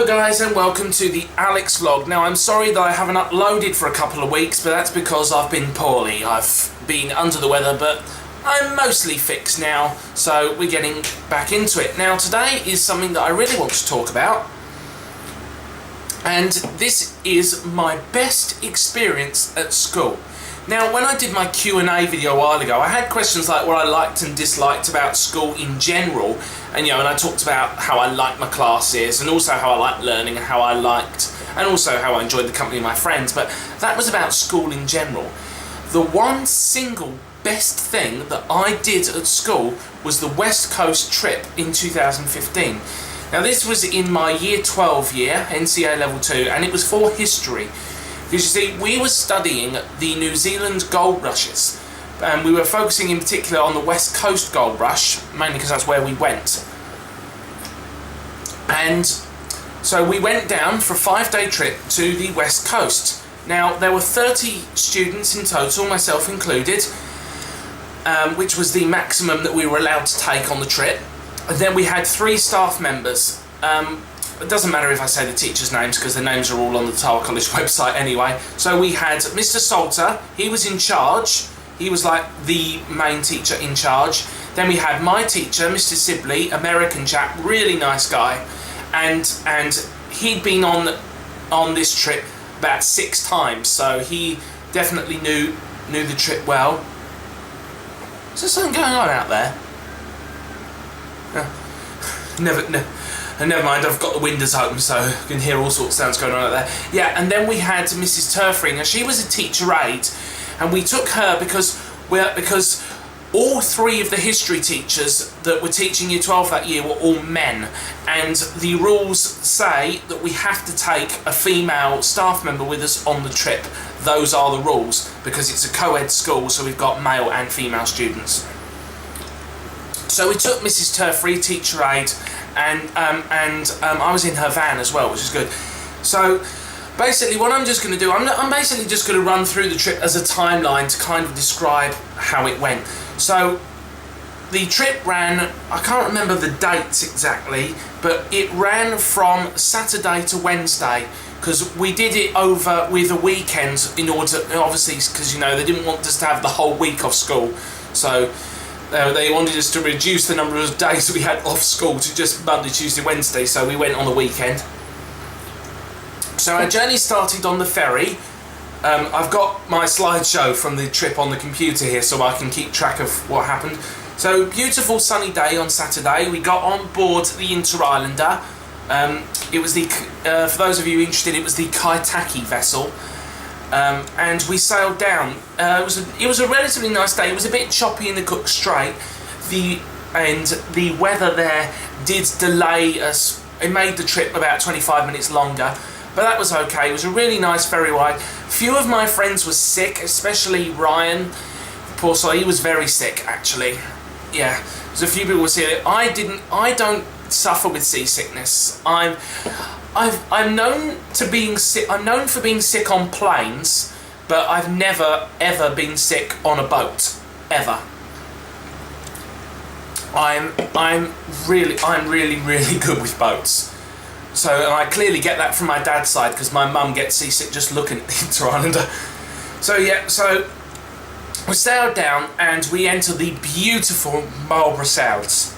Hello guys and welcome to the Alex vlog. Now I'm sorry that I haven't uploaded for a couple of weeks, but that's because I've been poorly. I've been under the weather, but I'm mostly fixed now, so we're getting back into it. Now today is something that I really want to talk about, and this is my best experience at school. Now when I did my Q&A video a while ago, I had questions like what I liked and disliked about school in general, and and I talked about how I liked my classes and also how I liked learning and how I liked and also how I enjoyed the company of my friends, but that was about school in general. The one single best thing that I did at school was the West Coast trip in 2015. Now this was in my year 12 year, NCA level 2, and it was for history. Because you see, we were studying the New Zealand gold rushes, and we were focusing in particular on the West Coast gold rush, mainly because that's where we went. And so we went down for a 5-day trip to the West Coast. Now there were 30 students in total, myself included, which was the maximum that we were allowed to take on the trip. And then we had 3 staff members. It doesn't matter if I say the teachers' names because the names are all on the Tower College website anyway. So we had Mr. Salter, he was in charge. He was like the main teacher in charge. Then we had my teacher, Mr. Sibley, American chap, really nice guy. And he'd been on this trip about 6 times, so he definitely knew the trip well. Is there something going on out there? Never mind, I've got the windows open so you can hear all sorts of sounds going on out there. Yeah, and then we had Mrs. Turfring, and she was a teacher aide, and we took her because all 3 of the history teachers that were teaching year 12 that year were all men, and the rules say that we have to take a female staff member with us on the trip. Those are the rules, because it's a co-ed school, so we've got male and female students. So we took Mrs. Turfree, teacher aide, and I was in her van as well, which is good. So basically what I'm just going to do, I'm basically just going to run through the trip as a timeline to kind of describe how it went. So the trip ran, I can't remember the dates exactly, but it ran from Saturday to Wednesday, because we did it over with a weekend in order, obviously, because they didn't want us to have the whole week off school. So they wanted us to reduce the number of days we had off school to just Monday, Tuesday, Wednesday, so we went on the weekend. So our journey started on the ferry. I've got my slideshow from the trip on the computer here so I can keep track of what happened. So, beautiful sunny day on Saturday. We got on board the Inter-Islander. It was the, for those of you interested, it was the Kaitaki vessel. And we sailed down. It was a relatively nice day. It was a bit choppy in the Cook Strait. And the weather there did delay us. It made the trip about 25 minutes longer, but that was okay. It was a really nice ferry ride. Few of my friends were sick, especially Ryan. Poor soul, he was very sick actually. Yeah, there's a few people were sick. I don't suffer with seasickness. I'm known to being sick. I'm known for being sick on planes, but I've never ever been sick on a boat, ever. I'm really good with boats. So and I clearly get that from my dad's side because my mum gets seasick just looking at the Inter-Islander. So yeah, so we sailed down and we entered the beautiful Marlborough Sounds.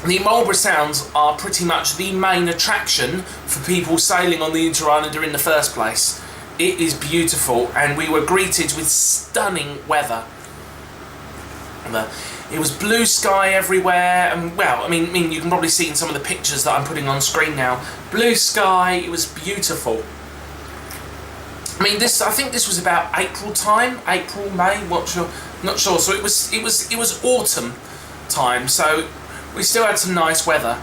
The Marlborough Sounds are pretty much the main attraction for people sailing on the Inter-Islander in the first place. It is beautiful, and we were greeted with stunning weather. It was blue sky everywhere, and well, I mean, you can probably see in some of the pictures that I'm putting on screen now. Blue sky, it was beautiful. I mean, I think this was about April time, April, May, not sure. So it was autumn time, so we still had some nice weather.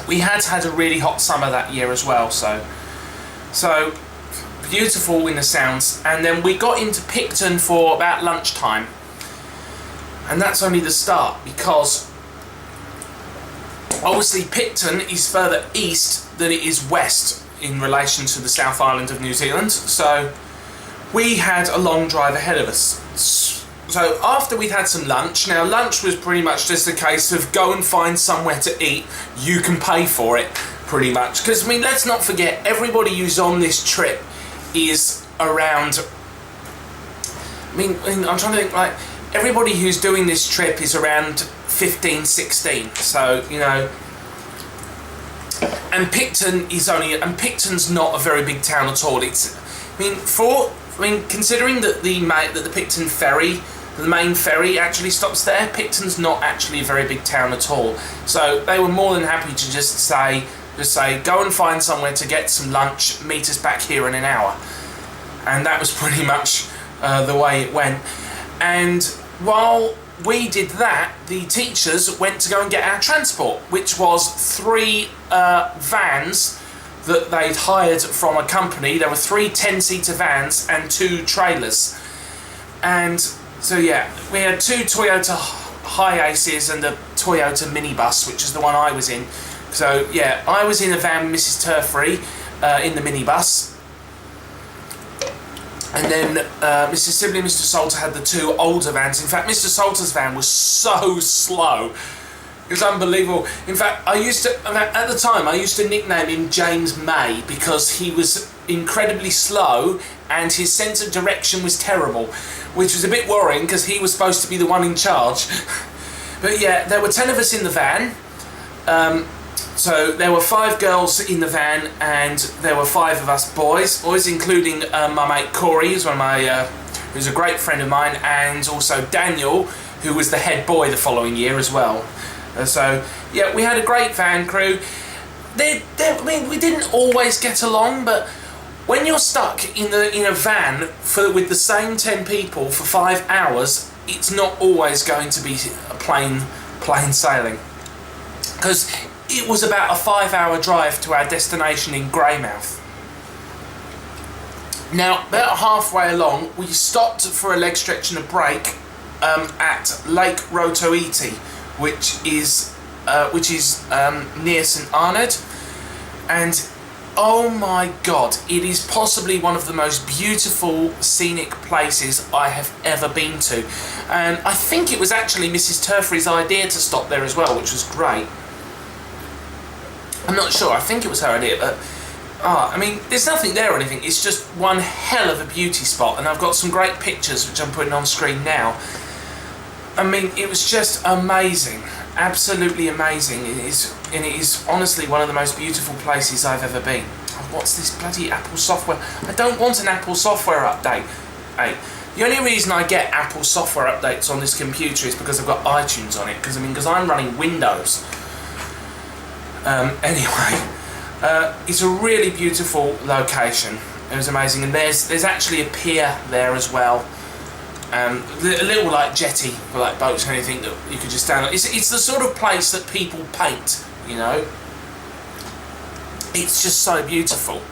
We had a really hot summer that year as well, so beautiful in the Sounds. And then we got into Picton for about lunchtime. And that's only the start, because obviously Picton is further east than it is west in relation to the South Island of New Zealand, so we had a long drive ahead of us. So after we'd had some lunch, now lunch was pretty much just a case of go and find somewhere to eat, you can pay for it, pretty much. Because, I mean, let's not forget, everybody who's on this trip is around, I mean, I'm trying to think, like, everybody who's doing this trip is around 15, 16, so, you know, and Picton's not a very big town at all. It's, considering that the Picton ferry, the main ferry actually stops there, Picton's not actually a very big town at all. So they were more than happy to just say, go and find somewhere to get some lunch, meet us back here in an hour. And that was pretty much the way it went. And while we did that, the teachers went to go and get our transport, which was 3 vans that they'd hired from a company. There were 3 10-seater vans and 2 trailers. And so yeah, we had 2 Toyota Hi-Aces and a Toyota minibus, which is the one I was in. So yeah, I was in a van with Mrs. Turfree in the minibus. And then Mr. Sibley and Mr. Salter had the 2 older vans. In fact, Mr. Salter's van was so slow. It was unbelievable. In fact, at the time, I used to nickname him James May because he was incredibly slow and his sense of direction was terrible, which was a bit worrying because he was supposed to be the one in charge. But yeah, there were 10 of us in the van. So there were 5 girls in the van and there were 5 of us boys, including my mate Corey, who's who's a great friend of mine, and also Daniel, who was the head boy the following year as well. So yeah, we had a great van crew. We didn't always get along, but when you're stuck in a van with the same 10 people for 5 hours, it's not always going to be a plain sailing. Because it was about a 5-hour drive to our destination in Greymouth. Now, about halfway along, we stopped for a leg stretch and a break at Lake Rotoiti, which is near St Arnaud, and oh my God, it is possibly one of the most beautiful scenic places I have ever been to, and I think it was actually Mrs. Turfree's idea to stop there as well, which was great. I'm not sure, I think it was her idea, but I mean, there's nothing there or anything, it's just one hell of a beauty spot, and I've got some great pictures which I'm putting on screen now. I mean, it was just amazing, absolutely amazing. It is honestly one of the most beautiful places I've ever been. Oh, what's this bloody Apple software? I don't want an Apple software update. Hey, the only reason I get Apple software updates on this computer is because I've got iTunes on it, because I'm running Windows. Anyway, it's a really beautiful location. It was amazing, and there's actually a pier there as well. A little like jetty for like boats and anything that you could just stand on. It's the sort of place that people paint, you know. It's just so beautiful.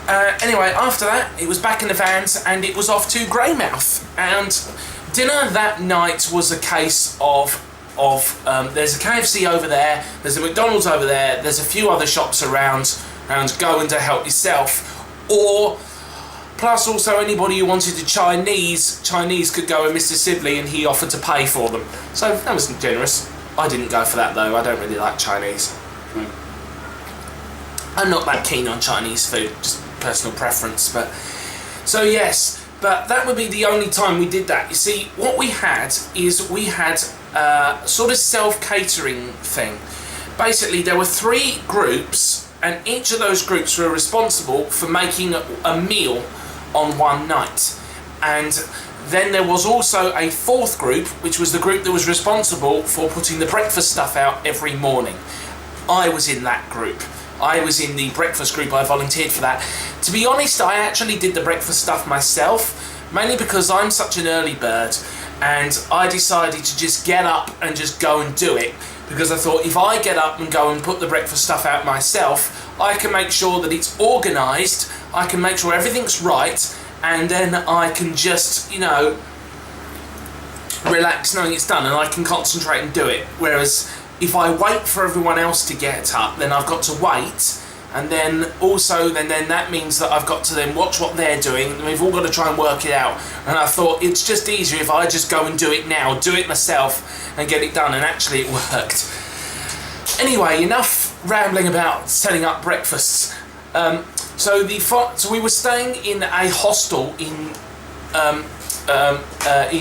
Anyway, after that, it was back in the vans and it was off to Greymouth. And dinner that night was a case of there's a KFC over there, there's a McDonald's over there, there's a few other shops around go and to help yourself, or plus also anybody who wanted to Chinese could go with Mr. Sibley and he offered to pay for them. So that was generous. I didn't go for that though, I don't really like Chinese. I'm not that keen on Chinese food, just personal preference. But so yes, but that would be the only time we did that. You see, what we had a sort of self-catering thing. Basically, there were 3 groups, and each of those groups were responsible for making a meal on one night. And then there was also a 4th group, which was the group that was responsible for putting the breakfast stuff out every morning. I was in that group. I was in the breakfast group, I volunteered for that. To be honest, I actually did the breakfast stuff myself, mainly because I'm such an early bird, and I decided to just get up and just go and do it, because I thought if I get up and go and put the breakfast stuff out myself, I can make sure that it's organised, I can make sure everything's right, and then I can just, you know, relax knowing it's done and I can concentrate and do it. Whereas if I wait for everyone else to get up, then I've got to wait, and then that means that I've got to then watch what they're doing, and we've all got to try and work it out. And I thought it's just easier if I just go and do it now, do it myself and get it done, and actually it worked. Anyway, enough rambling about setting up breakfasts. So we were staying in a hostel in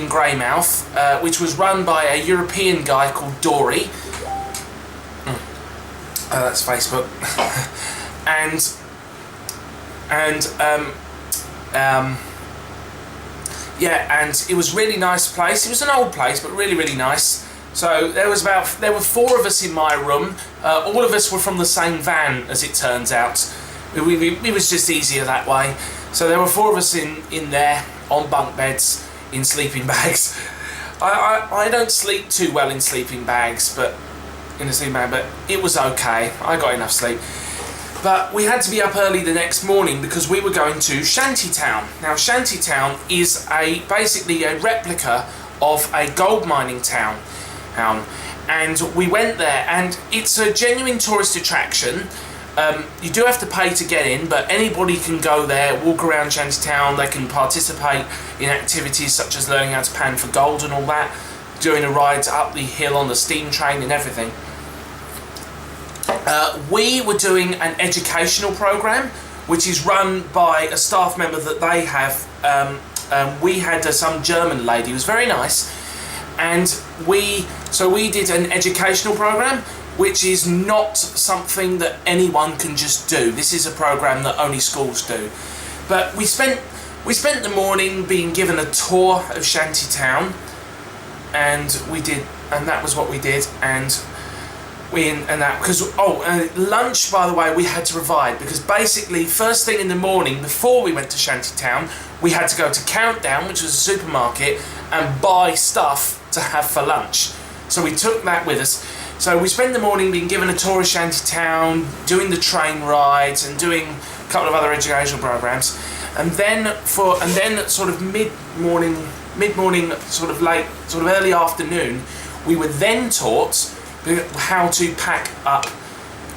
Greymouth, which was run by a European guy called Dory. That's Facebook. and it was a really nice place. It was an old place, but really, really nice. So there were 4 of us in my room. All of us were from the same van, as it turns out. It was just easier that way. So there were 4 of us in there on bunk beds in sleeping bags. I don't sleep too well in sleeping bags, but it was okay. I got enough sleep. But we had to be up early the next morning because we were going to Shantytown. Now, Shantytown is basically a replica of a gold mining town. And we went there, and it's a genuine tourist attraction. You do have to pay to get in, but anybody can go there, walk around Shantytown. They can participate in activities such as learning how to pan for gold and all that, doing a ride up the hill on the steam train and everything. We were doing an educational program, which is run by a staff member that they have. We had some German lady who was very nice, and we did an educational program, which is not something that anyone can just do. This is a program that only schools do. But we spent the morning being given a tour of Shantytown, and that was what we did. Lunch, by the way, we had to provide, because basically first thing in the morning before we went to Shantytown, we had to go to Countdown, which was a supermarket, and buy stuff to have for lunch. So we took that with us. So we spent the morning being given a tour of Shantytown, doing the train rides and doing a couple of other educational programs, and then sort of mid-morning, sort of late, sort of early afternoon, we were then taught how to pack up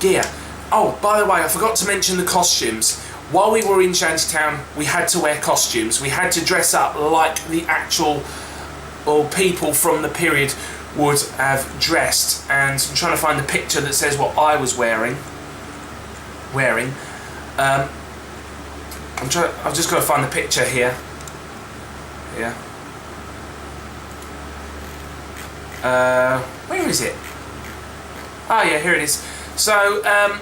gear. Oh, by the way, I forgot to mention the costumes. While we were in Shantytown, we had to wear costumes. We had to dress up like the actual people from the period would have dressed. And I'm trying to find the picture that says what I was wearing. I've just got to find the picture here. Yeah. Where is it? Oh yeah, here it is. So, and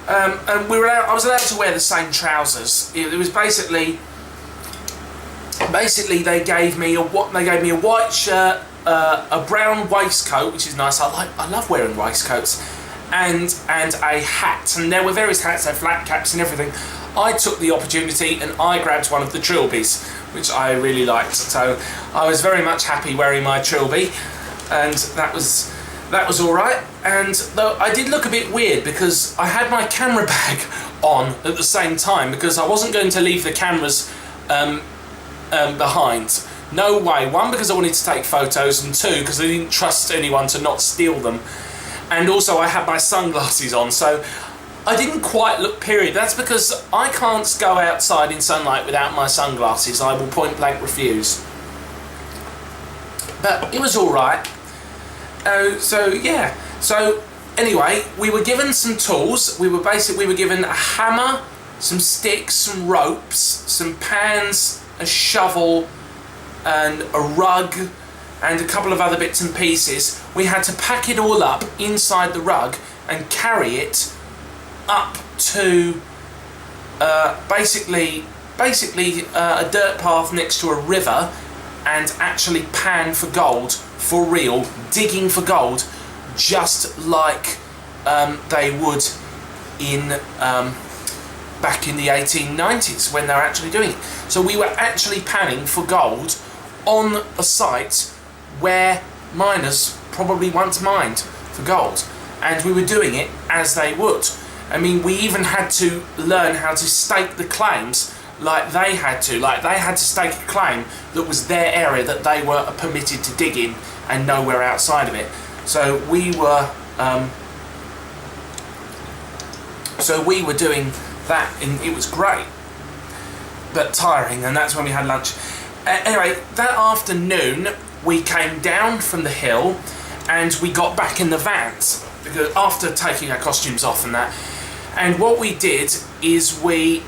I was allowed to wear the same trousers. It was basically they gave me a white shirt, a brown waistcoat, which is nice. I love wearing waistcoats, and a hat. And there were various hats, so flat caps and everything. I took the opportunity and I grabbed one of the trilbies, which I really liked. So I was very much happy wearing my trilby, and that was all right. And though I did look a bit weird because I had my camera bag on at the same time, because I wasn't going to leave the cameras behind. No way. 1, because I wanted to take photos, and 2, because I didn't trust anyone to not steal them. And also I had my sunglasses on, so I didn't quite look period. That's because I can't go outside in sunlight without my sunglasses. I will point blank refuse. But it was all right. So anyway, we were given some tools. We were given a hammer, some sticks, some ropes, some pans, a shovel, and a rug, and a couple of other bits and pieces. We had to pack it all up inside the rug and carry it up to basically a dirt path next to a river, and actually pan for gold for real, digging for gold, just like they would in back in the 1890s when they were actually doing it. So we were actually panning for gold on a site where miners probably once mined for gold, and we were doing it as they would. I mean, we even had to learn how to stake the claims like they had to. Like, they had to stake a claim that was their area that they were permitted to dig in, and nowhere outside of it. So we were So we were doing that, and it was great, but tiring, and that's when we had lunch. Anyway, that afternoon we came down from the hill and we got back in the vans, because after taking our costumes off and that, and what we did is we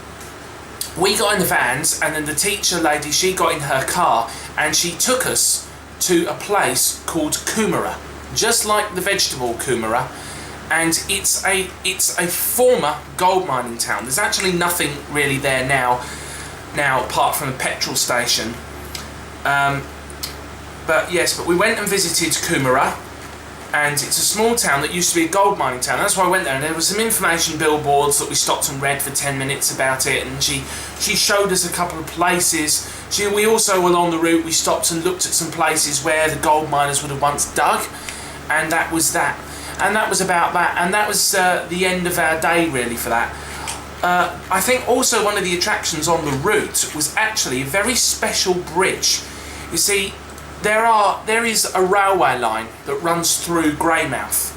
got in the vans, and then the teacher lady, she got in her car and she took us to a place called Coomera, just like the vegetable Coomera, and it's a former gold mining town. There's actually nothing really there now apart from a petrol station. But we went and visited Coomera, and it's a small town that used to be a gold mining town. That's why I went there, and there was some information billboards that we stopped and read for 10 minutes about it, and she showed us a couple of places. We also, along the route, we stopped and looked at some places where the gold miners would have once dug, and that was that. And that was about that, and that was the end of our day really for that. I think also one of the attractions on the route was actually a very special bridge. You see, there is a railway line that runs through Greymouth.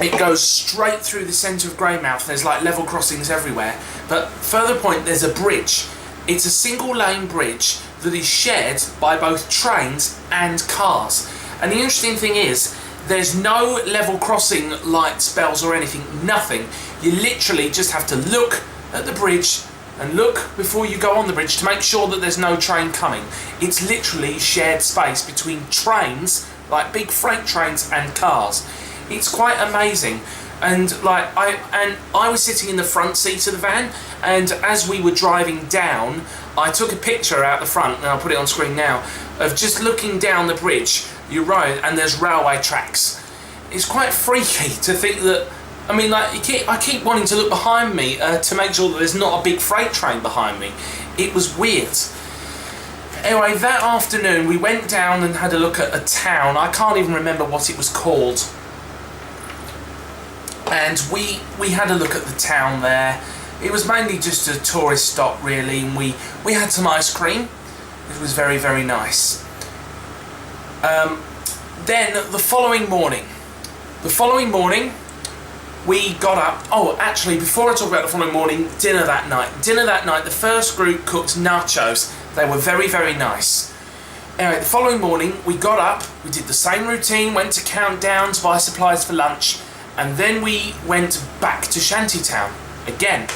It goes straight through the centre of Greymouth. There's like level crossings everywhere. But further point, there's a bridge. It's a single lane bridge that is shared by both trains and cars. And the interesting thing is, there's no level crossing lights, bells or anything, nothing. You literally just have to look at the bridge and look before you go on the bridge to make sure that there's no train coming. It's literally shared space between trains, like big freight trains, and cars. It's quite amazing. And I was sitting in the front seat of the van, and as we were driving down, I took a picture out the front, and I'll put it on screen now, of just looking down the bridge. You're right, and there's railway tracks. It's quite freaky to think that. I mean, like, I keep wanting to look behind me to make sure that there's not a big freight train behind me. It was weird. Anyway, that afternoon we went down and had a look at a town. I can't even remember what it was called. And we had a look at the town there. It was mainly just a tourist stop really, and we had some ice cream. It was very, very nice. Then the following morning, we got up. Oh, actually, before I talk about the following morning, dinner that night, the first group cooked nachos. They were very, very nice. Anyway, the following morning, we got up, we did the same routine, went to Countdown to buy supplies for lunch, and then we went back to Shantytown again.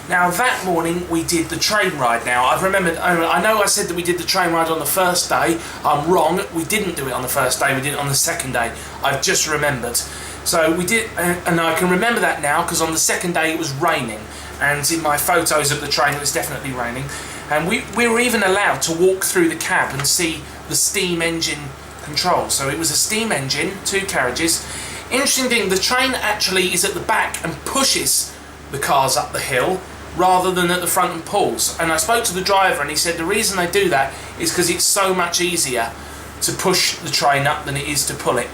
Now, that morning, we did the train ride. Now, I've remembered, I know I said that we did the train ride on the first day. I'm wrong, we didn't do it on the first day, we did it on the second day. I've just remembered. So we did, and I can remember that now because on the second day it was raining, and in my photos of the train it was definitely raining, and we were even allowed to walk through the cab and see the steam engine controls. So it was a steam engine, 2 carriages. Interesting thing, the train actually is at the back and pushes the cars up the hill rather than at the front and pulls. And I spoke to the driver and he said the reason they do that is because it's so much easier to push the train up than it is to pull it.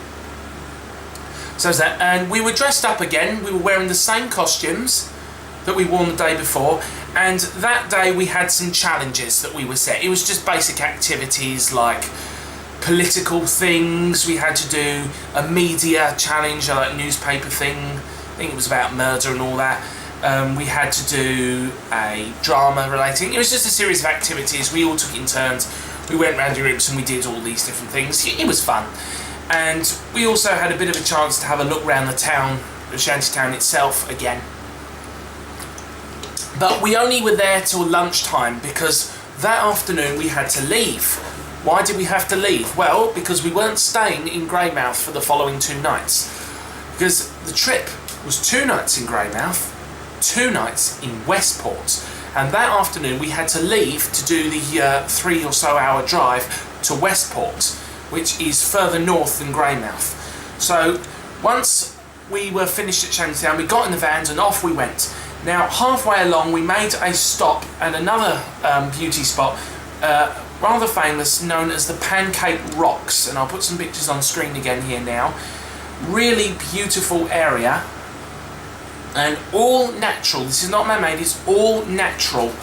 So that, and we were dressed up again. We were wearing the same costumes that we wore the day before, and that day we had some challenges that we were set. It was just basic activities like political things. We had to do a media challenge, like newspaper thing. I think it was about murder and all that. We had to do a drama relating. It was just a series of activities. We all took it in turns. We went round in groups and we did all these different things. It was fun. And we also had a bit of a chance to have a look around the town, the Shantytown itself again. But we only were there till lunchtime because that afternoon we had to leave. Why did we have to leave? Well, because we weren't staying in Greymouth for the following 2 nights. Because the trip was 2 nights in Greymouth, 2 nights in Westport. And that afternoon we had to leave to do the 3 or so hour drive to Westport, which is further north than Greymouth. So once we were finished at Shantytown, we got in the vans and off we went. Now halfway along we made a stop at another beauty spot, rather famous, known as the Pancake Rocks, and I'll put some pictures on screen again here now. Really beautiful area, and all natural. This is not man-made, it's all natural,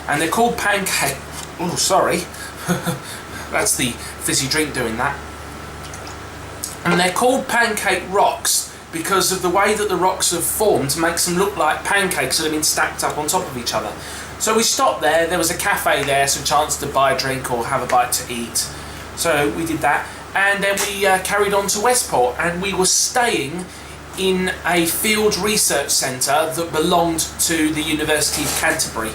and they're called pancake. Oh, sorry. That's the fizzy drink doing that. And they're called Pancake Rocks because of the way that the rocks have formed, makes them look like pancakes that have been stacked up on top of each other. So we stopped there. There was a cafe there, so a chance to buy a drink or have a bite to eat. So we did that, and then we carried on to Westport, and we were staying in a field research centre that belonged to the University of Canterbury,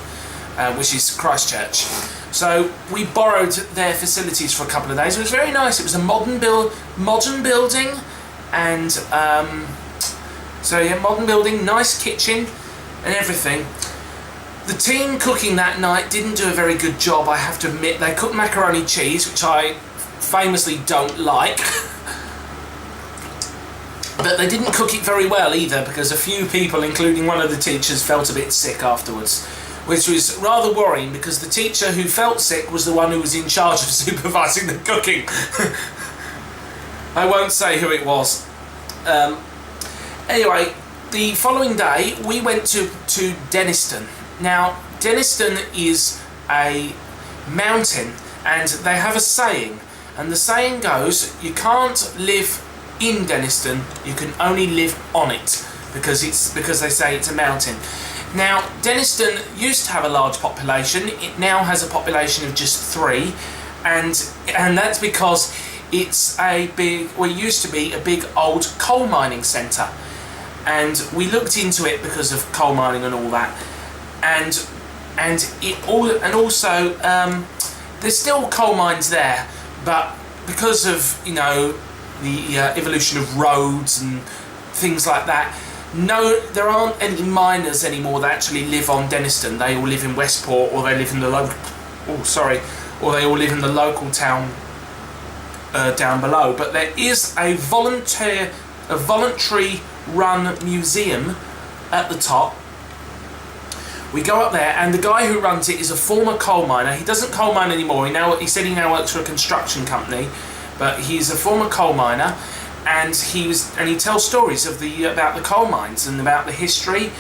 which is Christchurch. So we borrowed their facilities for a couple of days. It was very nice. It was a modern building, and so yeah, modern building, nice kitchen and everything. The team cooking that night didn't do a very good job, I have to admit. They cooked macaroni cheese, which I famously don't like. But they didn't cook it very well either, because a few people, including one of the teachers, felt a bit sick afterwards, which was rather worrying, because the teacher who felt sick was the one who was in charge of supervising the cooking. I won't say who it was. Anyway, the following day we went to Denniston. Now, Denniston is a mountain, and they have a saying, and the saying goes, you can't live in Denniston, you can only live on it, because they say it's a mountain. Now, Denniston used to have a large population. It now has a population of just 3, and that's because it's used to be a big old coal mining centre, and we looked into it because of coal mining and all that, and also there's still coal mines there, but because of the evolution of roads and things like that, no, there aren't any miners anymore that actually live on Denniston. They all live in Westport, or they live in the local town down below. But there is a voluntary run museum at the top. We go up there, and the guy who runs it is a former coal miner. He doesn't coal mine anymore. He said he now works for a construction company, but he's a former coal miner. And he tells stories about the coal mines and about the history,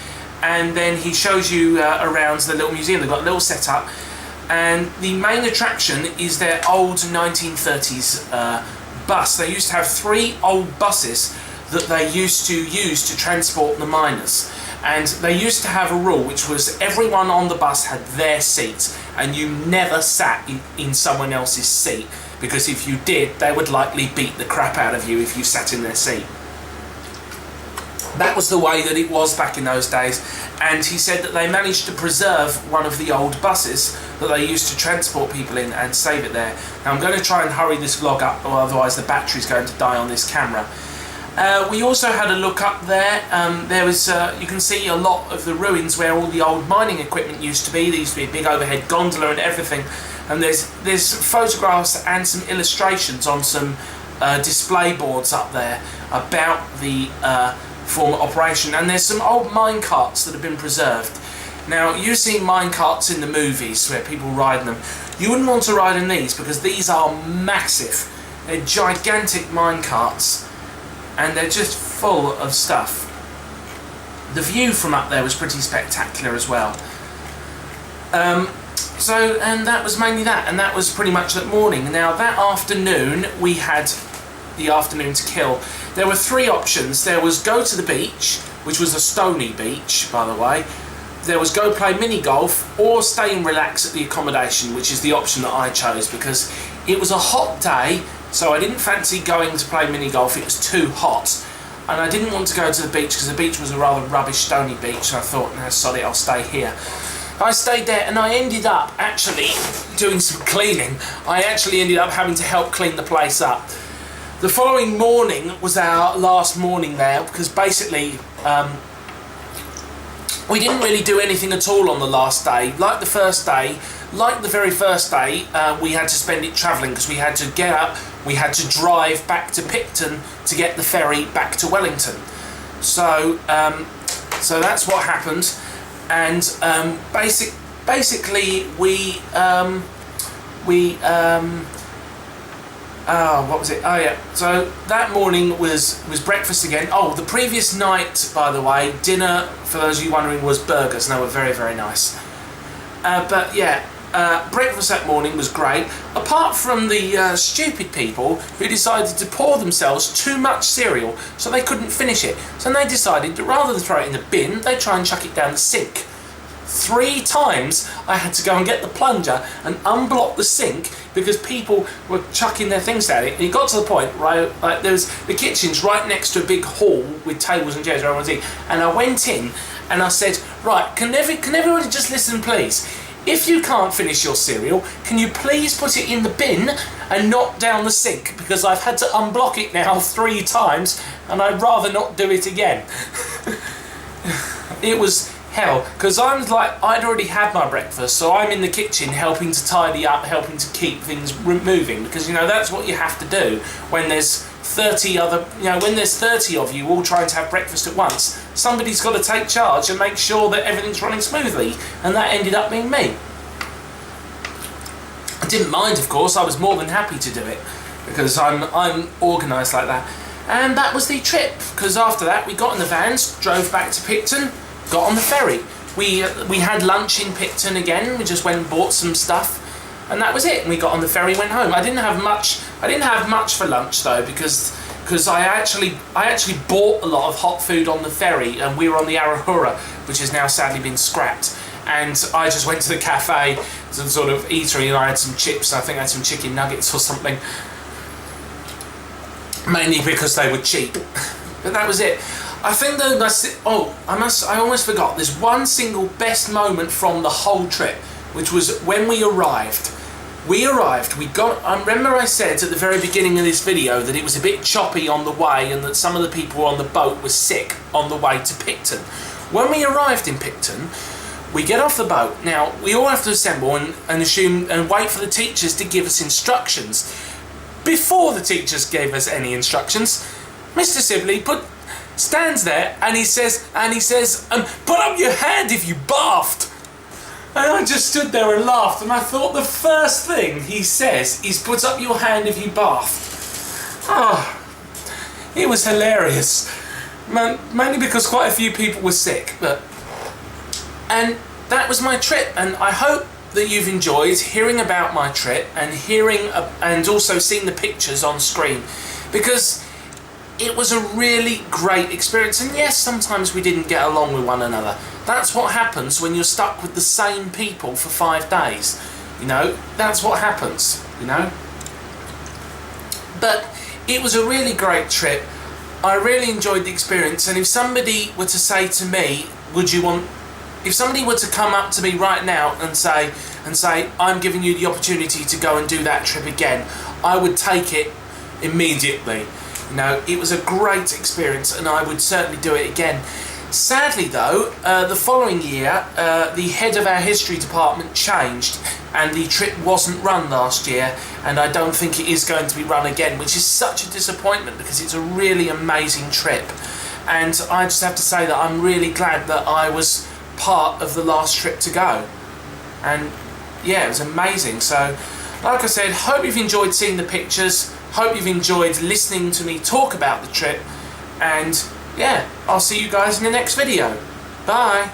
and then he shows you around the little museum. They've got a little setup, and the main attraction is their old 1930s bus. They used to have 3 old buses that they used to use to transport the miners, and they used to have a rule, which was everyone on the bus had their seat, and you never sat in someone else's seat, because if you did, they would likely beat the crap out of you if you sat in their seat. That was the way that it was back in those days, and he said that they managed to preserve one of the old buses that they used to transport people in and save it there. Now I'm going to try and hurry this vlog up, or otherwise the battery's going to die on this camera. We also had a look up there. There was, you can see a lot of the ruins where all the old mining equipment used to be. There used to be a big overhead gondola and everything. And there's photographs and some illustrations on some display boards up there about the former operation. And there's some old mine carts that have been preserved. Now, you've seen mine carts in the movies where people ride them. You wouldn't want to ride in these, because these are massive. They're gigantic mine carts, and they're just full of stuff. The view from up there was pretty spectacular as well. And that was mainly that, and that was pretty much that morning. Now, that afternoon, we had the afternoon to kill. There were 3 options. There was go to the beach, which was a stony beach, by the way. There was go play mini golf, or stay and relax at the accommodation, which is the option that I chose, because it was a hot day, so I didn't fancy going to play mini golf. It was too hot, and I didn't want to go to the beach because the beach was a rather rubbish stony beach, so I thought, no, sod it, I'll stay here. I stayed there, and I ended up actually doing some cleaning. I actually ended up having to help clean the place up. The following morning was our last morning there, because basically we didn't really do anything at all on the last day. Like the very first day, we had to spend it travelling, because we had to get up, we had to drive back to Picton to get the ferry back to Wellington. So that's what happened. And basically what was it? Oh yeah. So that morning was breakfast again. Oh, the previous night, by the way, dinner, for those of you wondering, was burgers, and they were very, very nice. But yeah, breakfast that morning was great, apart from the stupid people who decided to pour themselves too much cereal so they couldn't finish it. So they decided that rather than throw it in the bin, they'd try and chuck it down the sink. 3 times I had to go and get the plunger and unblock the sink because people were chucking their things down it. And it got to the point, right, like the kitchen's right next to a big hall with tables and chairs where everyone's eating. And I went in and I said, right, can everybody just listen, please? If you can't finish your cereal, can you please put it in the bin and not down the sink? Because I've had to unblock it now 3 times and I'd rather not do it again. It was hell, because I'd already had my breakfast, so I'm in the kitchen helping to tidy up, helping to keep things moving, because that's what you have to do when there's 30 of you all trying to have breakfast at once. Somebody's got to take charge and make sure that everything's running smoothly, and that ended up being me. I didn't mind, of course. I was more than happy to do it because I'm organised like that. And that was the trip, because after that we got in the vans, drove back to Picton, got on the ferry. We had lunch in Picton again. We just went and bought some stuff, and that was it. And we got on the ferry, went home. I didn't have much for lunch though, because I actually bought a lot of hot food on the ferry, and we were on the Arahura, which has now sadly been scrapped. And I just went to the cafe, some sort of eatery, and I had some chips. I think I had some chicken nuggets or something, mainly because they were cheap. But that was it. I think though, I almost forgot. There's one single best moment from the whole trip, which was when we arrived. I remember I said at the very beginning of this video that it was a bit choppy on the way and that some of the people on the boat were sick on the way to Picton. When we arrived in Picton, we get off the boat. Now, we all have to assemble and assume and wait for the teachers to give us instructions. Before the teachers gave us any instructions, Mr. Sibley stands there and he says, put up your hand if you bathed. And I just stood there and laughed, and I thought the first thing he says is put up your hand if you bathed. It was hilarious. Mainly because quite a few people were sick. And that was my trip, and I hope that you've enjoyed hearing about my trip and also seeing the pictures on screen, because it was a really great experience. And yes, sometimes we didn't get along with one another. That's what happens when you're stuck with the same people for 5 days. That's what happens, But it was a really great trip. I really enjoyed the experience, and if somebody were to say to me, if somebody were to come up to me right now and say, I'm giving you the opportunity to go and do that trip again, I would take it immediately. It was a great experience, and I would certainly do it again. Sadly though, the following year, the head of our history department changed, and the trip wasn't run last year, and I don't think it is going to be run again, which is such a disappointment because it's a really amazing trip. And I just have to say that I'm really glad that I was part of the last trip to go. And yeah, it was amazing. So, like I said, hope you've enjoyed seeing the pictures. Hope you've enjoyed listening to me talk about the trip, and yeah, I'll see you guys in the next video. Bye!